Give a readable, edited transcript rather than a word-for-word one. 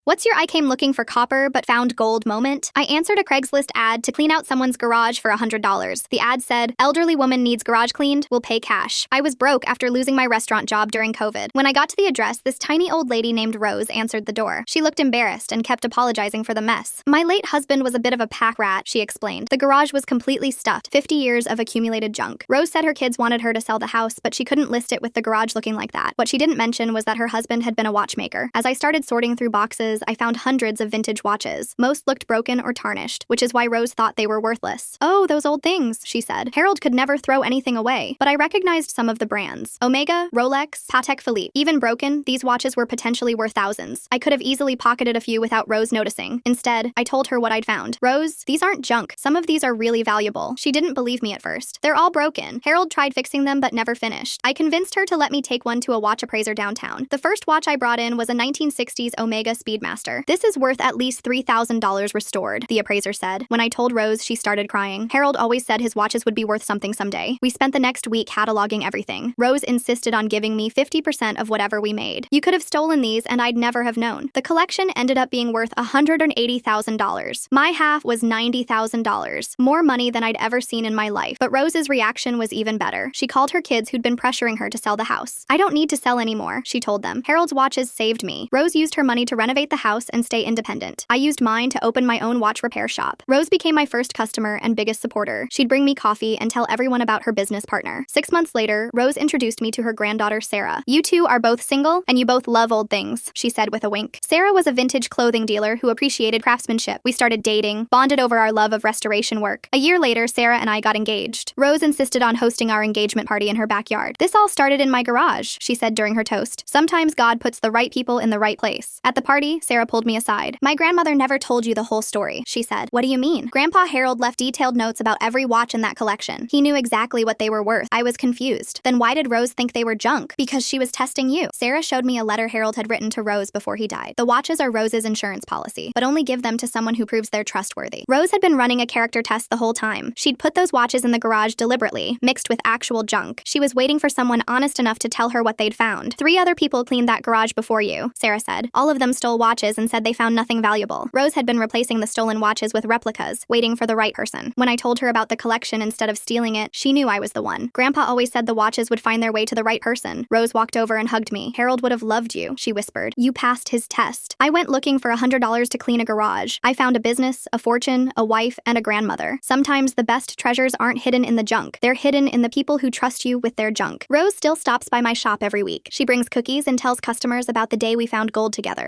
What's your I came looking for copper but found gold moment? I answered a Craigslist ad to clean out someone's garage for $100. The ad said, elderly woman needs garage cleaned, will pay cash. I was broke after losing my restaurant job during COVID. When I got to the address, this tiny old lady named Rose answered the door. She looked embarrassed and kept apologizing for the mess. My late husband was a bit of a pack rat, she explained. The garage was completely stuffed, 50 years of accumulated junk. Rose said her kids wanted her to sell the house, but she couldn't list it with the garage looking like that. What she didn't mention was that her husband had been a watchmaker. As I started sorting through boxes, I found hundreds of vintage watches. Most looked broken or tarnished, which is why Rose thought they were worthless. Oh, those old things, she said. Harold could never throw anything away, but I recognized some of the brands. Omega, Rolex, Patek Philippe. Even broken, these watches were potentially worth thousands. I could have easily pocketed a few without Rose noticing. Instead, I told her what I'd found. Rose, these aren't junk. Some of these are really valuable. She didn't believe me at first. They're all broken. Harold tried fixing them but never finished. I convinced her to let me take one to a watch appraiser downtown. The first watch I brought in was a 1960s Omega Speedmaster. This is worth at least $3,000 restored, the appraiser said. When I told Rose, she started crying. Harold always said his watches would be worth something someday. We spent the next week cataloging everything. Rose insisted on giving me 50% of whatever we made. You could have stolen these and I'd never have known. The collection ended up being worth $180,000. My half was $90,000. More money than I'd ever seen in my life. But Rose's reaction was even better. She called her kids who'd been pressuring her to sell the house. I don't need to sell anymore, she told them. Harold's watches saved me. Rose used her money to renovate the house and stay independent. I used mine to open my own watch repair shop. Rose became my first customer and biggest supporter. She'd bring me coffee and tell everyone about her business partner. 6 months later, Rose introduced me to her granddaughter, Sarah. You two are both single, and you both love old things, she said with a wink. Sarah was a vintage clothing dealer who appreciated craftsmanship. We started dating, bonded over our love of restoration work. A year later, Sarah and I got engaged. Rose insisted on hosting our engagement party in her backyard. This all started in my garage, she said during her toast. Sometimes God puts the right people in the right place. At the party, Sarah pulled me aside. My grandmother never told you the whole story, she said. What do you mean? Grandpa Harold left detailed notes about every watch in that collection. He knew exactly what they were worth. I was confused. Then why did Rose think they were junk? Because she was testing you. Sarah showed me a letter Harold had written to Rose before he died. The watches are Rose's insurance policy, but only give them to someone who proves they're trustworthy. Rose had been running a character test the whole time. She'd put those watches in the garage deliberately, mixed with actual junk. She was waiting for someone honest enough to tell her what they'd found. 3 other people cleaned that garage before you, Sarah said. All of them stole watches and said they found nothing valuable. Rose had been replacing the stolen watches with replicas, waiting for the right person. When I told her about the collection instead of stealing it, she knew I was the one. Grandpa always said the watches would find their way to the right person. Rose walked over and hugged me. Harold would have loved you, she whispered. You passed his test. I went looking for $100 to clean a garage. I found a business, a fortune, a wife, and a grandmother. Sometimes the best treasures aren't hidden in the junk. They're hidden in the people who trust you with their junk. Rose still stops by my shop every week. She brings cookies and tells customers about the day we found gold together.